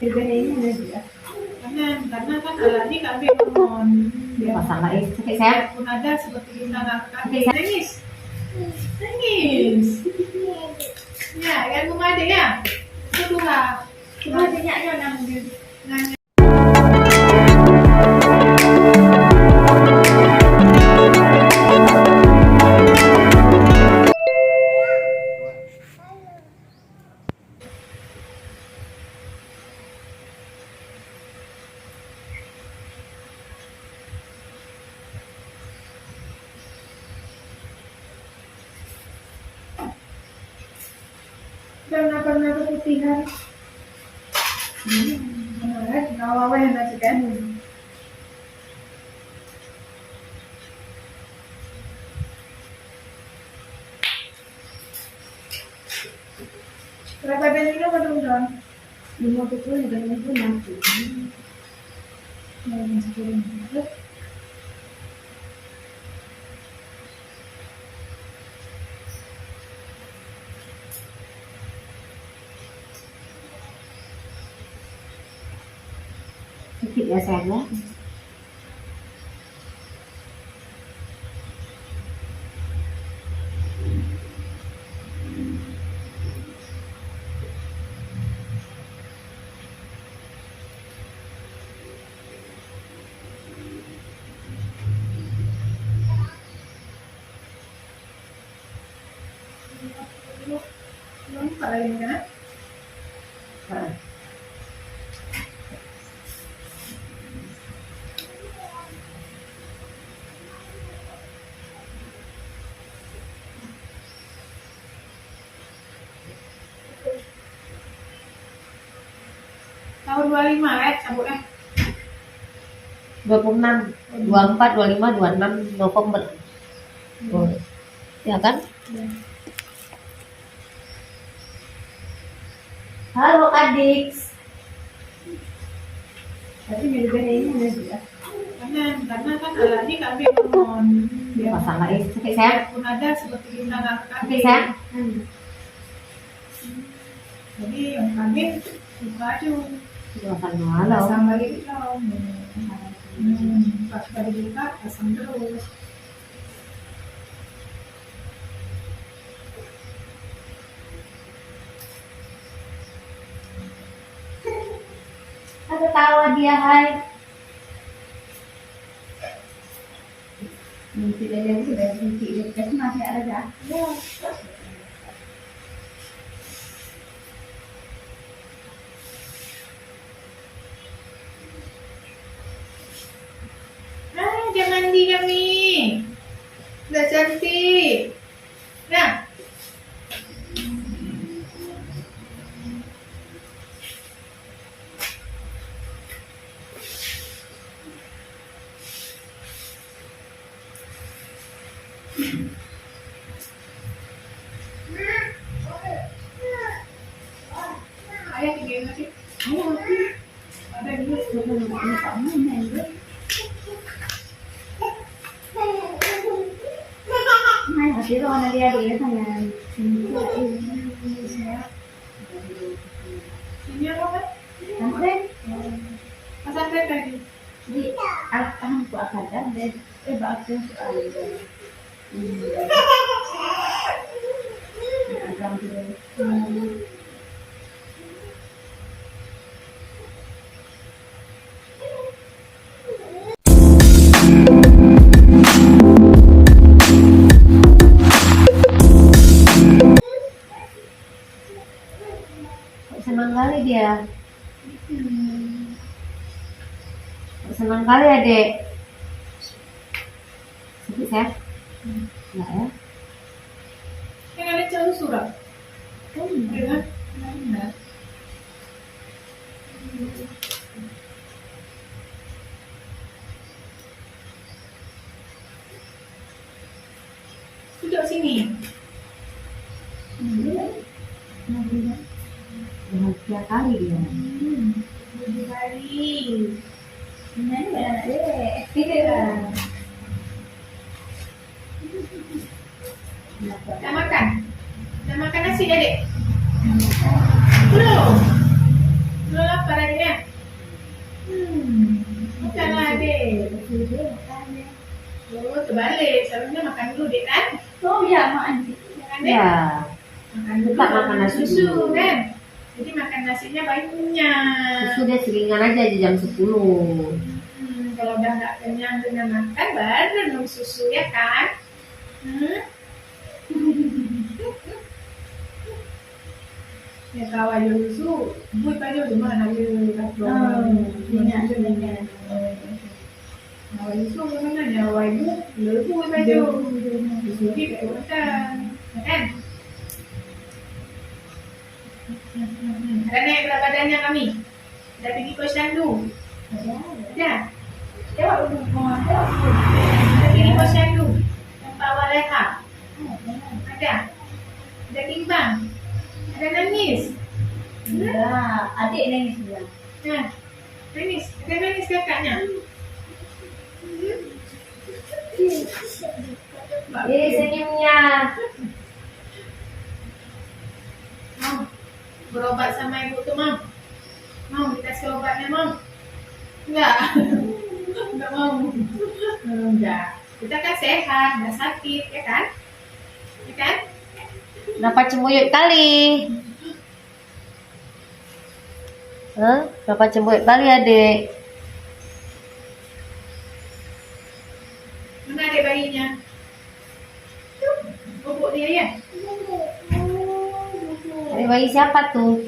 Berbedanya ada juga. Karena kan ini kami mohon Dia pasang lagi. Sakit saya. pun ada seperti kita kami nangis. Nangis. Ya, yang rumah adik ya. Itu lah. Cuma adiknya nangis. Pernah keputihan. Benar, awal-awal yang nasi kan. Berapa ada ini apa dong? 50 dan itu nanti. Mau masukin. Sedikit ya sayangnya. Kalau ini kan? Tahun 25 cabutnya. 26, 24, 25, 26 November. Oh. Ya kan? Ya. Halo adik. Tapi berbedanya ada juga. Karena kan ini kami mohon Dia pasang lagi. Sakit saya. pun ada seperti kita Sakit kami. saya. Jadi yang kami buka aja. Makan malam. Pasang lagi itu. Pas tadi buka pasang terus. Ada tawa dia hai. Tidak ada sudah tidak masih ada dah. Dia mandi kami. Udah cantik. Nah. Ayah tinggal nasi. Ada dulu sebelum kamu main. Masih orang dia dia sana. Ini apa kan? Sampai Pasang teh tadi. di akan ku akan dan bakal soal itu. Agam tu. Senang kali dia. Senang kali adek. Sakit saya? Enggak ya? Yang ada jalur surat. Dengan benar. Duduk sini. Bahagia kali dia. Bahagia kali. Ini banyak deh. Dah makan? Dah makan nasi, Adik? Belum. Belum lapar adiknya. Makanlah adik. Oh, terbalik. Seharusnya makan dulu, dek kan? Oh ya, makan. Makan, dek. Ya. Makan dulu. Tak makan nasi susu, dulu. kan? Jadi makan nasinya banyak. Susu dia seringan aja di jam 10. Kalau udah nggak kenyang dengan makan, baru minum susu, ya kan? Ya kawan susu, buat baju cuma ada Banyak sebenarnya. kawan susu mana ada wajib, lalu buat baju susu di kayak makan, kan? Ada naik berat badannya kami? Ada pergi posyandu? Ada? Jawab dulu. Ada pergi posyandu? Tempat awal leha? Ada? Ada timbang? Ada nangis? Ya, adik nangis juga. Nah, nangis? Ada nangis kakaknya? Senyumnya. Mau berobat sama ibu tuh, Mam? Mau dikasih obatnya, Mam? Enggak. Enggak mau. Enggak. Kita kan sehat, enggak sakit, ya kan? Ya kan? Kenapa cembuyut kali? Kenapa cembuyut kali, adik? Mana adik bayinya? Bubuk dia ya? Adik bayi siapa tuh?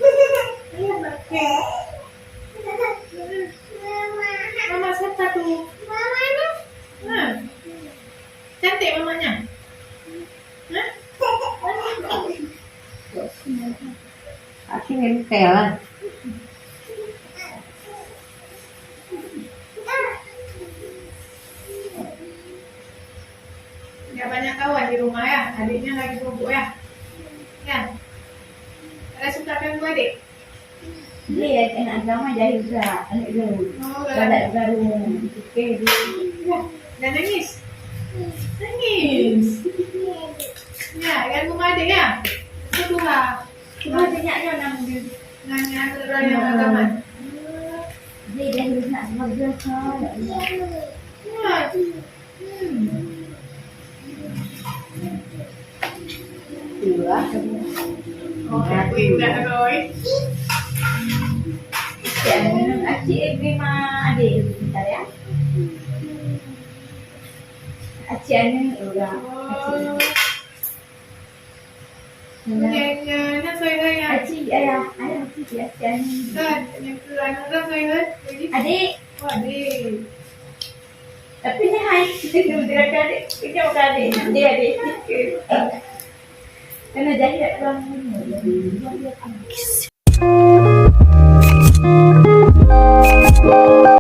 Mama siapa tuh? Hah? Cantik mamanya? Hah? Kaki nempel. Nggak banyak kawan di rumah ya? Adiknya lagi bubuk ya? Ya? Ada suka ganggu adik? Dia anak agama jahil juga, anak baru. Oh, Anak baru. Oke, dia. Dan nangis? Nangis? Ya, ganggu adik ya? Kedua. Cuma banyaknya orang dia. Nanya kedua yang agama. Dia jahil nak semua biasa. Ya. Dua. Oh, aku ingat Roy. Acik terima adik sebentar ya. Acik ni udah. Oh. Nyanyi, nak saya ya. Acik ayah acik ni. Kan, yang kedua anak saya. Adik, Oh, adik. tapi ni hai kita kena adik. Kita bukan adik. Dia adik. Kena jadi orang ni.